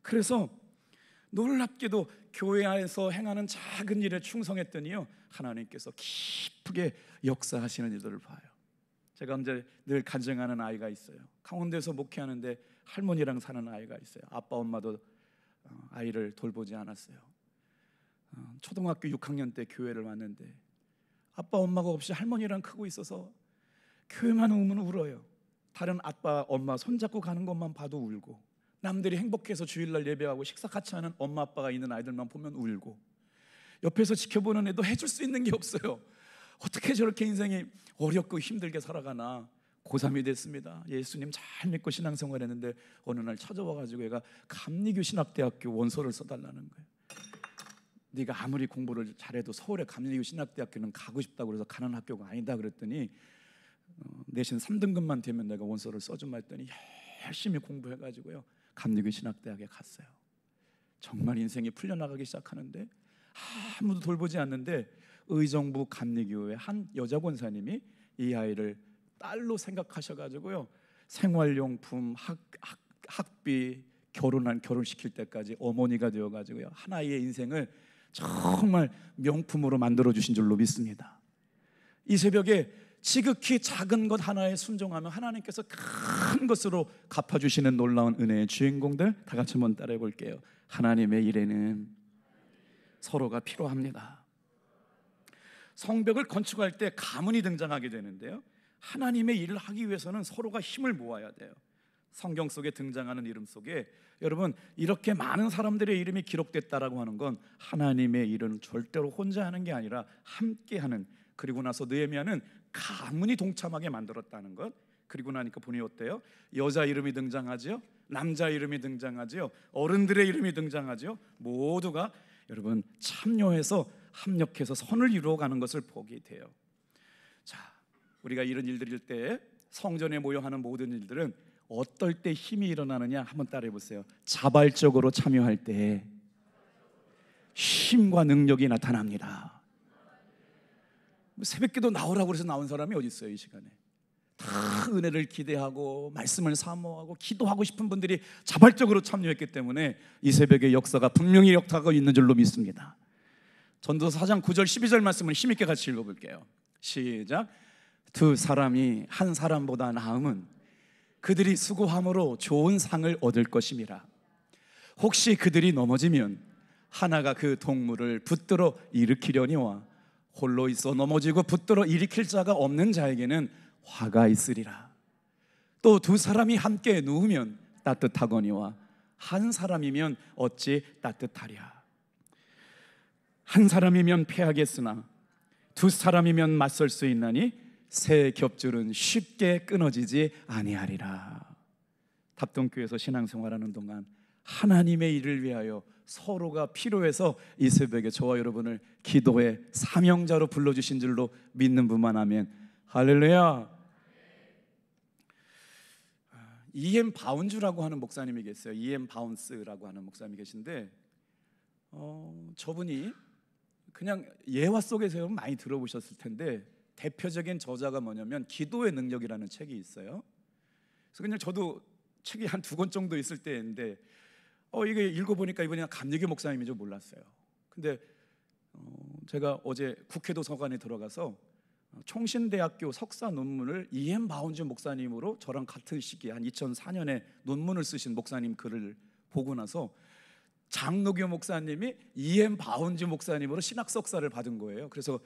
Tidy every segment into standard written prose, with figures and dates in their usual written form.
그래서 놀랍게도 교회 안에서 행하는 작은 일에 충성했더니요, 하나님께서 깊게 역사하시는 일들을 봐요. 제가 이제 늘 간증하는 아이가 있어요. 강원도에서 목회하는데 할머니랑 사는 아이가 있어요. 아빠 엄마도 아이를 돌보지 않았어요. 초등학교 6학년 때 교회를 왔는데 아빠 엄마가 없이 할머니랑 크고 있어서 교회만 오면 울어요. 다른 아빠 엄마 손잡고 가는 것만 봐도 울고, 남들이 행복해서 주일날 예배하고 식사 같이 하는 엄마 아빠가 있는 아이들만 보면 울고, 옆에서 지켜보는 애도 해줄 수 있는 게 없어요. 어떻게 저렇게 인생이 어렵고 힘들게 살아가나. 고3이 됐습니다. 예수님 잘 믿고 신앙생활 했는데 어느 날 찾아와가지고 얘가 감리교 신학대학교 원서를 써달라는 거예요. 네가 아무리 공부를 잘해도 서울의 감리교 신학대학교는 가고 싶다고 그래서 가는 학교가 아니다 그랬더니 내신 3등급만 되면 내가 원서를 써주마 했더니 열심히 공부해가지고요, 감리교 신학대학에 갔어요. 정말 인생이 풀려나가기 시작하는데 아무도 돌보지 않는데 의정부 감리교회 한 여자 권사님이 이 아이를 딸로 생각하셔가지고요, 생활용품, 학비, 결혼시킬 때까지 어머니가 되어가지고요, 한 아이의 인생을 정말 명품으로 만들어주신 줄로 믿습니다. 이 새벽에 지극히 작은 것 하나에 순종하면 하나님께서 큰 것으로 갚아주시는 놀라운 은혜의 주인공들, 다 같이 한번 따라해 볼게요. 하나님의 일에는 서로가 필요합니다. 성벽을 건축할 때 가문이 등장하게 되는데요, 하나님의 일을 하기 위해서는 서로가 힘을 모아야 돼요. 성경 속에 등장하는 이름 속에 여러분 이렇게 많은 사람들의 이름이 기록됐다라고 하는 건 하나님의 일은 절대로 혼자 하는 게 아니라 함께 하는, 그리고 나서 느헤미야는 가문이 동참하게 만들었다는 것. 그리고 나니까 보니 어때요? 여자 이름이 등장하죠, 남자 이름이 등장하죠, 어른들의 이름이 등장하죠. 모두가 여러분 참여해서 합력해서 선을 이루어가는 것을 보게 돼요. 자, 우리가 이런 일들일 때 성전에 모여 하는 모든 일들은 어떨 때 힘이 일어나느냐 한번 따라해 보세요. 자발적으로 참여할 때 힘과 능력이 나타납니다. 새벽기도 나오라고 해서 나온 사람이 어디 있어요? 이 시간에 다 은혜를 기대하고 말씀을 사모하고 기도하고 싶은 분들이 자발적으로 참여했기 때문에 이 새벽의 역사가 분명히 역사가 있는 줄로 믿습니다. 전도서 4장 9절 12절 말씀을 힘있게 같이 읽어볼게요. 시작. 두 사람이 한 사람보다 나음은 그들이 수고함으로 좋은 상을 얻을 것임이라. 혹시 그들이 넘어지면 하나가 그 동물을 붙들어 일으키려니와 홀로 있어 넘어지고 붙들어 일으킬 자가 없는 자에게는 화가 있으리라. 또 두 사람이 함께 누우면 따뜻하거니와 한 사람이면 어찌 따뜻하랴. 한 사람이면 패하겠으나 두 사람이면 맞설 수 있나니 새 겹줄은 쉽게 끊어지지 아니하리라. 답동교회에서 신앙생활하는 동안 하나님의 일을 위하여 서로가 필요해서 이 새벽에 저와 여러분을 기도의 사명자로 불러주신 줄로 믿는 분만 하면 할렐루야. E.M. 바운즈라고 하는 목사님이 계세요. E.M. 바운스라고 하는 목사님이 계신데 저분이 그냥 예화 속에서 많이 들어보셨을 텐데 대표적인 저자가 뭐냐면 기도의 능력이라는 책이 있어요. 그래서 그냥 저도 책이 한 2권 정도 있을 때인데 이게 읽어보니까 이분이 감리교 목사님인 줄 몰랐어요. 근데 제가 어제 국회도서관에 들어가서 총신대학교 석사 논문을 E.M. 바운즈 목사님으로 저랑 같은 시기에 한 2004년에 논문을 쓰신 목사님 글을 보고 나서 장로교 목사님이 E.M. 바운즈 목사님으로 신학 석사를 받은 거예요. 그래서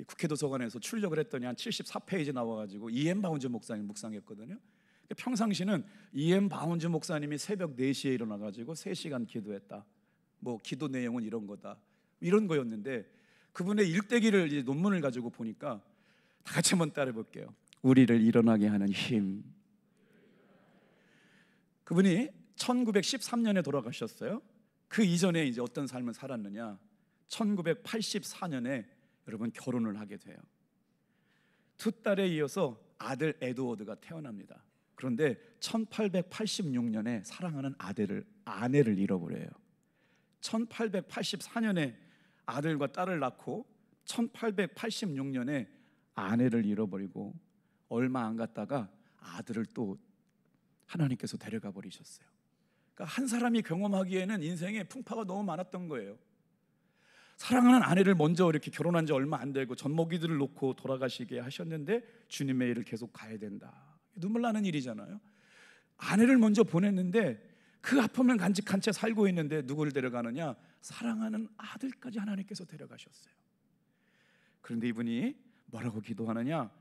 국회도서관에서 출력을 했더니 한 74페이지 나와가지고 E.M. 바운즈 목사님 묵상했거든요. 평상시는 E.M. 바운즈 목사님이 새벽 4시에 일어나가지고 3시간 기도했다, 뭐 기도 내용은 이런 거다, 이런 거였는데 그분의 일대기를 이제 논문을 가지고 보니까 다 같이 한번 따라해 볼게요. 우리를 일어나게 하는 힘. 그분이 1913년에 돌아가셨어요. 그 이전에 이제 어떤 삶을 살았느냐, 1984년에 여러분 결혼을 하게 돼요. 2딸에 이어서 아들 에드워드가 태어납니다. 그런데 1886년에 사랑하는 아내를 잃어버려요. 1884년에 아들과 딸을 낳고 1886년에 아내를 잃어버리고 얼마 안 갔다가 아들을 또 하나님께서 데려가 버리셨어요. 그러니까 한 사람이 경험하기에는 인생에 풍파가 너무 많았던 거예요. 사랑하는 아내를 먼저 이렇게 결혼한 지 얼마 안 되고 젖먹이들을 놓고 돌아가시게 하셨는데 주님의 일을 계속 가야 된다. 눈물 나는 일이잖아요. 아내를 먼저 보냈는데 그 아픔을 간직한 채 살고 있는데 누구를 데려가느냐? 사랑하는 아들까지 하나님께서 데려가셨어요. 그런데 이분이 뭐라고 기도하느냐?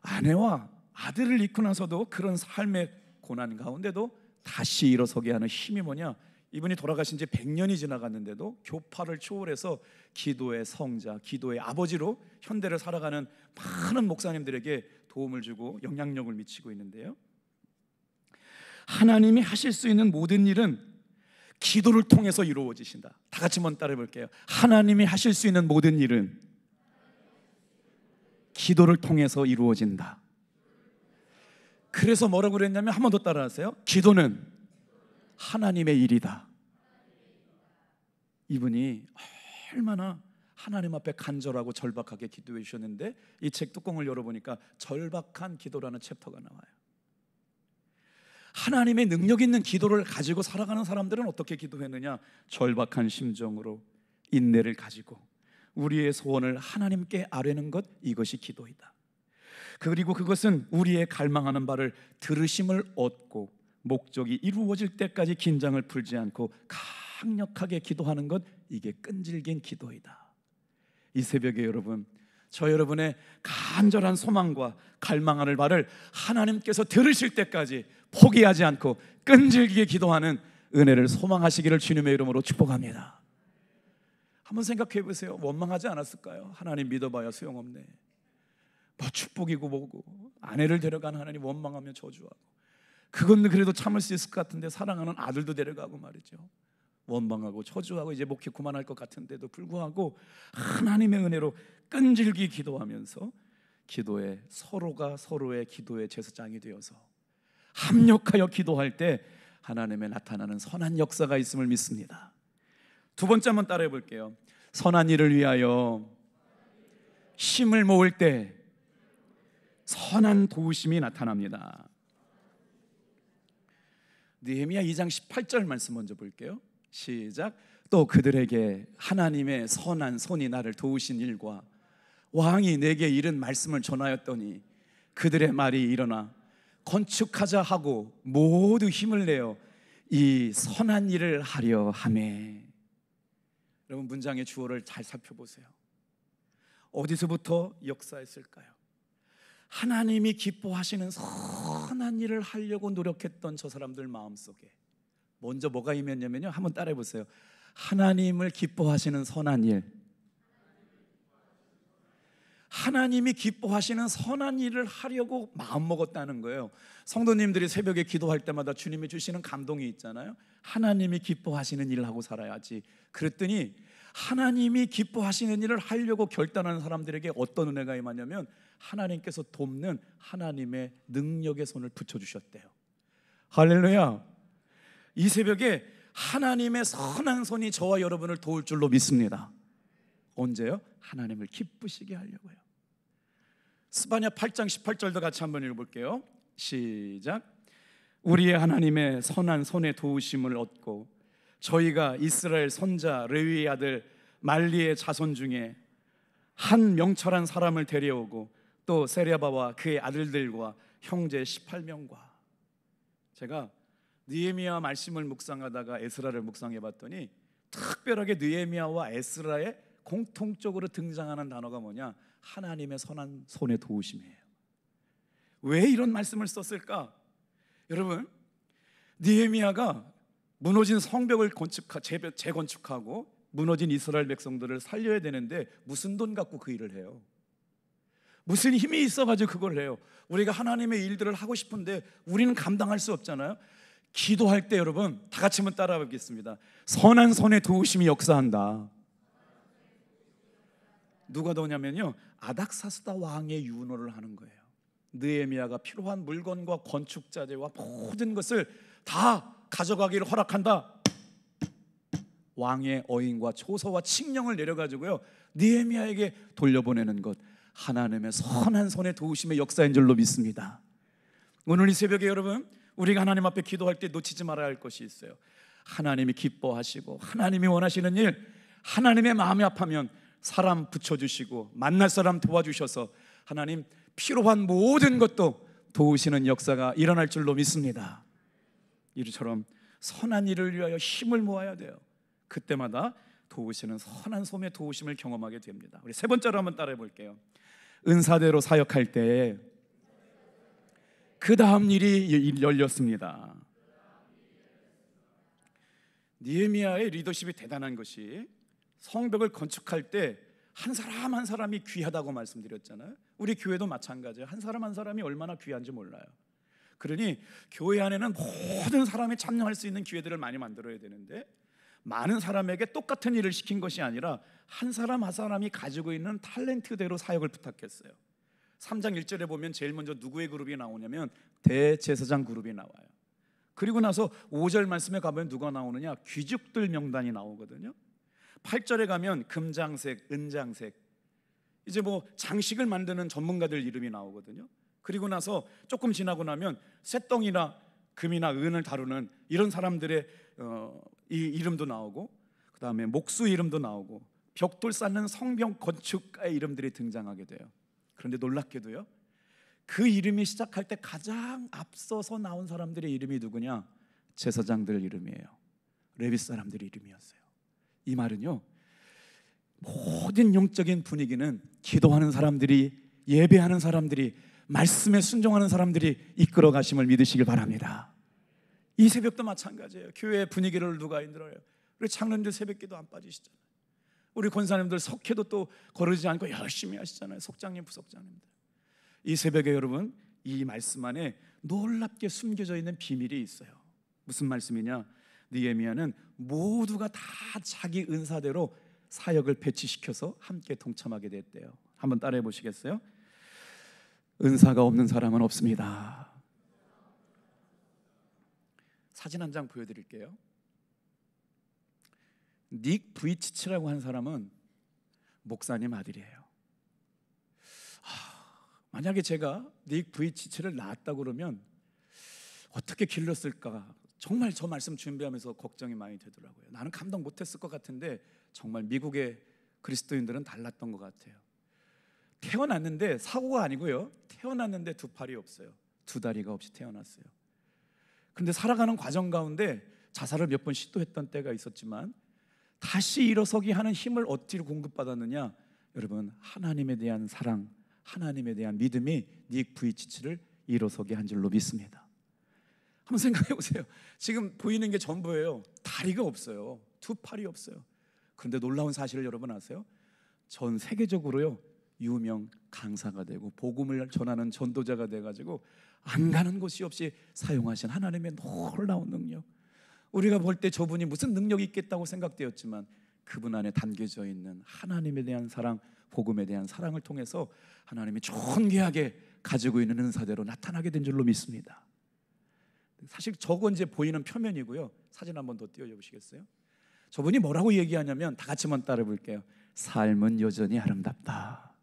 아내와 아들을 잃고 나서도 그런 삶의 고난 가운데도 다시 일어서게 하는 힘이 뭐냐? 이분이 돌아가신 지 100년이 지나갔는데도 교파를 초월해서 기도의 성자, 기도의 아버지로 현대를 살아가는 많은 목사님들에게 도움을 주고 영향력을 미치고 있는데요, 하나님이 하실 수 있는 모든 일은 기도를 통해서 이루어지신다. 다 같이 한번 따라해 볼게요. 하나님이 하실 수 있는 모든 일은 기도를 통해서 이루어진다. 그래서 뭐라고 그랬냐면, 한 번 더 따라하세요. 기도는 하나님의 일이다. 이분이 얼마나 하나님 앞에 간절하고 절박하게 기도해 주셨는데, 이 책 뚜껑을 열어보니까 절박한 기도라는 챕터가 나와요. 하나님의 능력 있는 기도를 가지고 살아가는 사람들은 어떻게 기도했느냐? 절박한 심정으로 인내를 가지고 우리의 소원을 하나님께 아뢰는 것, 이것이 기도이다. 그리고 그것은 우리의 갈망하는 바를 들으심을 얻고 목적이 이루어질 때까지 긴장을 풀지 않고 강력하게 기도하는 것, 이게 끈질긴 기도이다. 이 새벽에 여러분, 저 여러분의 간절한 소망과 갈망하는 바를 하나님께서 들으실 때까지 포기하지 않고 끈질기게 기도하는 은혜를 소망하시기를 주님의 이름으로 축복합니다. 한번 생각해 보세요. 원망하지 않았을까요? 하나님 믿어봐야 소용없네. 뭐 축복이고 뭐고, 아내를 데려간 하나님 원망하며 저주하고, 그건 그래도 참을 수 있을 것 같은데 사랑하는 아들도 데려가고 말이죠. 원망하고 저주하고 이제 목회 그만할 것 같은데도 불구하고 하나님의 은혜로 끈질기 기도하면서 기도에 서로가 서로의 기도의 제사장이 되어서 합력하여 기도할 때 하나님의 나타나는 선한 역사가 있음을 믿습니다. 두 번째 한번 따라해 볼게요. 선한 일을 위하여 힘을 모을 때 선한 도우심이 나타납니다. 느헤미야 2장 18절 말씀 먼저 볼게요. 시작. 또 그들에게 하나님의 선한 손이 나를 도우신 일과 왕이 내게 이른 말씀을 전하였더니 그들의 말이 일어나 건축하자 하고 모두 힘을 내어 이 선한 일을 하려 하매. 여러분, 문장의 주어를 잘 살펴보세요. 어디서부터 역사했을까요? 하나님이 기뻐하시는 선한 일을 하려고 노력했던 저 사람들 마음속에 먼저 뭐가 임했냐면요, 한번 따라해 보세요. 하나님을 기뻐하시는 선한 일, 하나님이 기뻐하시는 선한 일을 하려고 마음먹었다는 거예요. 성도님들이 새벽에 기도할 때마다 주님이 주시는 감동이 있잖아요. 하나님이 기뻐하시는 일을 하고 살아야지. 그랬더니 하나님이 기뻐하시는 일을 하려고 결단하는 사람들에게 어떤 은혜가 임하냐면, 하나님께서 돕는 하나님의 능력의 손을 붙여주셨대요. 할렐루야. 이 새벽에 하나님의 선한 손이 저와 여러분을 도울 줄로 믿습니다. 언제요? 하나님을 기쁘시게 하려고요. 스바냐 8장 18절도 같이 한번 읽어볼게요. 시작. 우리의 하나님의 선한 손의 도우심을 얻고 저희가 이스라엘 선자 레위의 아들 말리의 자손 중에 한 명철한 사람을 데려오고 또 세랴바와 그의 아들들과 형제 18명과. 제가 느헤미야 말씀을 묵상하다가 에스라를 묵상해 봤더니 특별하게 느헤미야와 에스라의 공통적으로 등장하는 단어가 뭐냐? 하나님의 선한 손의 도우심이에요. 왜 이런 말씀을 썼을까? 여러분, 느헤미야가 무너진 성벽을 재건축하고 무너진 이스라엘 백성들을 살려야 되는데 무슨 돈 갖고 그 일을 해요? 무슨 힘이 있어가지고 그걸 해요? 우리가 하나님의 일들을 하고 싶은데 우리는 감당할 수 없잖아요. 기도할 때 여러분 다 같이 한번 따라해 보겠습니다. 선한 손의 도우심이 역사한다. 누가 도우냐면요, 아닥사스다 왕의 윤호를 하는 거예요. 느헤미야가 필요한 물건과 건축자재와 모든 것을 다 가져가기를 허락한다. 왕의 어인과 초서와 칙령을 내려가지고요 느헤미야에게 돌려보내는 것, 하나님의 선한 손의 도우심의 역사인 줄로 믿습니다. 오늘 이 새벽에 여러분, 우리가 하나님 앞에 기도할 때 놓치지 말아야 할 것이 있어요. 하나님이 기뻐하시고 하나님이 원하시는 일, 하나님의 마음이 아파면 사람 붙여주시고 만날 사람 도와주셔서 하나님 필요한 모든 것도 도우시는 역사가 일어날 줄로 믿습니다. 이처럼 선한 일을 위하여 힘을 모아야 돼요. 그때마다 도우시는 선한 손의 도우심을 경험하게 됩니다. 우리 세 번째로 한번 따라해 볼게요. 은사대로 사역할 때 그 다음 일이 열렸습니다. 느헤미야의 리더십이 대단한 것이 성벽을 건축할 때 한 사람 한 사람이 귀하다고 말씀드렸잖아요. 우리 교회도 마찬가지예요. 한 사람 한 사람이 얼마나 귀한지 몰라요. 그러니 교회 안에는 모든 사람이 참여할 수 있는 기회들을 많이 만들어야 되는데 많은 사람에게 똑같은 일을 시킨 것이 아니라 한 사람 한 사람이 가지고 있는 탤런트대로 사역을 부탁했어요. 3장 1절에 보면 제일 먼저 누구의 그룹이 나오냐면 대제사장 그룹이 나와요. 그리고 나서 5절 말씀에 가면 누가 나오느냐? 귀족들 명단이 나오거든요. 8절에 가면 금장색, 은장색, 이제 뭐 장식을 만드는 전문가들 이름이 나오거든요. 그리고 나서 조금 지나고 나면 쇳덩이나 금이나 은을 다루는 이런 사람들의 이 이름도 나오고, 그 다음에 목수 이름도 나오고, 벽돌 쌓는 성벽 건축가의 이름들이 등장하게 돼요. 그런데 놀랍게도요, 그 이름이 시작할 때 가장 앞서서 나온 사람들의 이름이 누구냐? 제사장들 이름이에요. 레위 사람들 이름이었어요. 이 말은요, 모든 영적인 분위기는 기도하는 사람들이, 예배하는 사람들이, 말씀에 순종하는 사람들이 이끌어 가심을 믿으시길 바랍니다. 이 새벽도 마찬가지예요. 교회 분위기를 누가 힘들어요? 우리 장로님들 새벽기도 안 빠지시잖아요. 우리 권사님들 석회도 또 거르지 않고 열심히 하시잖아요. 속장님, 부속장님들. 이 새벽에 여러분, 이 말씀 안에 놀랍게 숨겨져 있는 비밀이 있어요. 무슨 말씀이냐? 느헤미야는 모두가 다 자기 은사대로 사역을 배치시켜서 함께 동참하게 됐대요. 한번 따라해 보시겠어요? 은사가 없는 사람은 없습니다. 사진 한 장 보여드릴게요. 닉 부이치치라고 한 사람은 목사님 아들이에요. 만약에 제가 닉 부이치치를 낳았다고 그러면 어떻게 길렀을까? 정말 저 말씀 준비하면서 걱정이 많이 되더라고요. 나는 감당 못했을 것 같은데 정말 미국의 그리스도인들은 달랐던 것 같아요. 태어났는데, 사고가 아니고요, 태어났는데 두 팔이 없어요. 두 다리가 없이 태어났어요. 그런데 살아가는 과정 가운데 자살을 몇 번 시도했던 때가 있었지만 다시 일어서기 하는 힘을 어디로 공급받았느냐? 여러분, 하나님에 대한 사랑, 하나님에 대한 믿음이 닉 부이치치를 일어서게 한 줄로 믿습니다. 한번 생각해 보세요. 지금 보이는 게 전부예요. 다리가 없어요. 두 팔이 없어요. 그런데 놀라운 사실을 여러분 아세요? 전 세계적으로요, 유명 강사가 되고 복음을 전하는 전도자가 돼가지고 안 가는 곳이 없이 사용하신 하나님의 놀라운 능력. 우리가 볼 때 저분이 무슨 능력이 있겠다고 생각되었지만 그분 안에 담겨져 있는 하나님에 대한 사랑, 복음에 대한 사랑을 통해서 하나님이 존귀하게 가지고 있는 은사대로 나타나게 된 줄로 믿습니다. 사실 저거 이제 보이는 표면이고요. 사진 한번 더 띄워주시겠어요? 저분이 뭐라고 얘기하냐면, 다 같이 한번 따라 볼게요. 삶은 여전히 아름답다.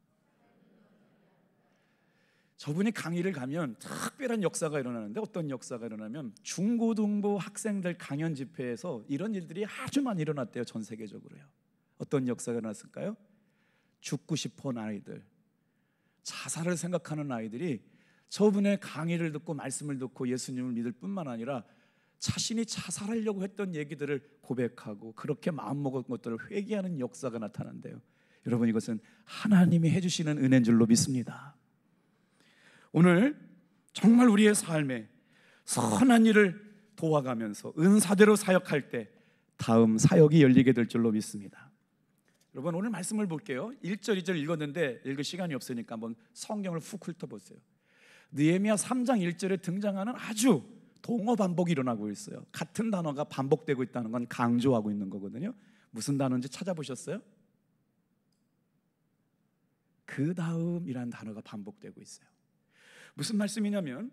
저분이 강의를 가면 특별한 역사가 일어나는데, 어떤 역사가 일어나면 중고등부 학생들 강연 집회에서 이런 일들이 아주 많이 일어났대요. 전 세계적으로요. 어떤 역사가 일어났을까요? 죽고 싶어 하는 아이들, 자살을 생각하는 아이들이 저분의 강의를 듣고 말씀을 듣고 예수님을 믿을 뿐만 아니라 자신이 자살하려고 했던 얘기들을 고백하고 그렇게 마음먹은 것들을 회개하는 역사가 나타난대요. 여러분, 이것은 하나님이 해주시는 은혜인 줄로 믿습니다. 오늘 정말 우리의 삶에 선한 일을 도와가면서 은사대로 사역할 때 다음 사역이 열리게 될 줄로 믿습니다. 여러분, 오늘 말씀을 볼게요. 1절 2절 읽었는데 읽을 시간이 없으니까 한번 성경을 훅 훑어보세요. 느헤미야 3장 1절에 등장하는 아주 동어 반복이 일어나고 있어요. 같은 단어가 반복되고 있다는 건 강조하고 있는 거거든요. 무슨 단어인지 찾아보셨어요? 그 다음이라는 단어가 반복되고 있어요. 무슨 말씀이냐면,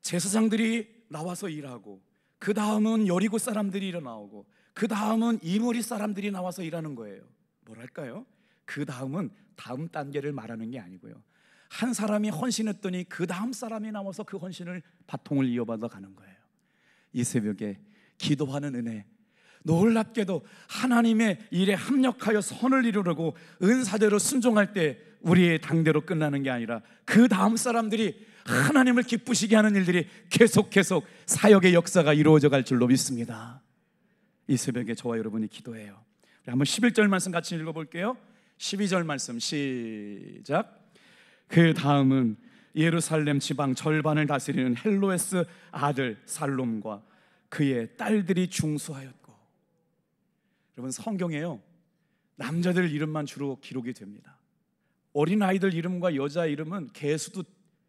제사장들이 나와서 일하고, 그 다음은 여리고 사람들이 일어나오고, 그 다음은 이모리 사람들이 나와서 일하는 거예요. 뭐랄까요? 그 다음은 다음 단계를 말하는 게 아니고요, 한 사람이 헌신했더니 그 다음 사람이 나와서 그 헌신을 바통을 이어받아 가는 거예요. 이 새벽에 기도하는 은혜, 놀랍게도 하나님의 일에 합력하여 선을 이루려고 은사대로 순종할 때 우리의 당대로 끝나는 게 아니라 그 다음 사람들이 하나님을 기쁘시게 하는 일들이 계속 사역의 역사가 이루어져 갈 줄로 믿습니다. 이 새벽에 저와 여러분이 기도해요. 한번 11절 말씀 같이 읽어볼게요. 12절 말씀 시작. 그 다음은 예루살렘 지방 절반을 다스리는 헬로에스 아들 살롬과 그의 딸들이 중수하였고. 여러분, 성경에요 남자들 이름만 주로 기록이 됩니다. 어린아이들 이름과 여자 이름은 개수도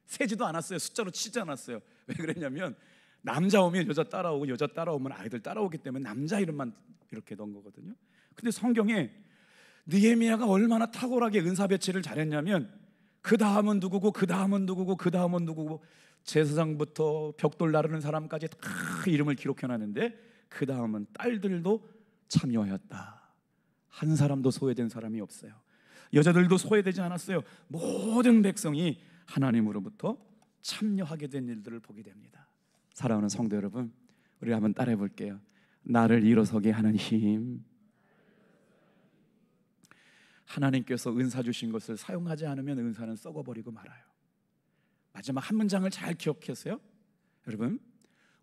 세지도 않았어요. 숫자로 치지 않았어요. 왜 그랬냐면 남자 오면 여자 따라오고 여자 따라오면 아이들 따라오기 때문에 남자 이름만 이렇게 넣은 거거든요. 근데 성경에 느헤미야가 얼마나 탁월하게 은사 배치를 잘했냐면 그 다음은 누구고 그 다음은 누구고 그 다음은 누구고 제사장부터 벽돌 나르는 사람까지 다 이름을 기록해놨는데 그 다음은 딸들도 참여하였다. 한 사람도 소외된 사람이 없어요. 여자들도 소외되지 않았어요. 모든 백성이 하나님으로부터 참여하게 된 일들을 보게 됩니다. 사랑하는 성도 여러분, 우리 한번 따라해 볼게요. 나를 일어서게 하는 힘. 하나님께서 은사 주신 것을 사용하지 않으면 은사는 썩어버리고 말아요. 마지막 한 문장을 잘 기억하세요. 여러분,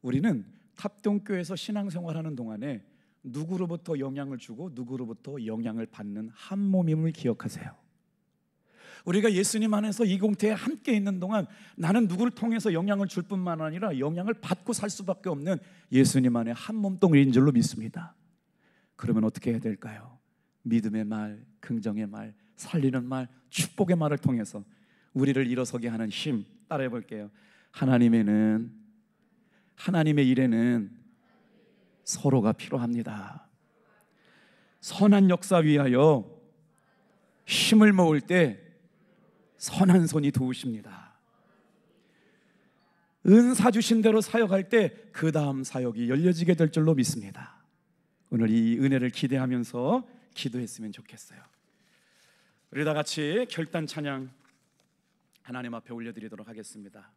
우리는 탑동교에서 신앙생활하는 동안에 누구로부터 영향을 주고 누구로부터 영향을 받는 한 몸임을 기억하세요. 우리가 예수님 안에서 이 공태에 함께 있는 동안 나는 누구를 통해서 영향을 줄 뿐만 아니라 영향을 받고 살 수밖에 없는 예수님 안에 한 몸뚱이인 줄로 믿습니다. 그러면 어떻게 해야 될까요? 믿음의 말, 긍정의 말, 살리는 말, 축복의 말을 통해서 우리를 일어서게 하는 힘 따라해 볼게요. 하나님의 일에는 서로가 필요합니다. 선한 역사 위하여 힘을 모을 때 선한 손이 도우십니다. 은사 주신 대로 사역할 때 그 다음 사역이 열려지게 될 줄로 믿습니다. 오늘 이 은혜를 기대하면서 기도했으면 좋겠어요. 우리 다 같이 결단 찬양 하나님 앞에 올려드리도록 하겠습니다.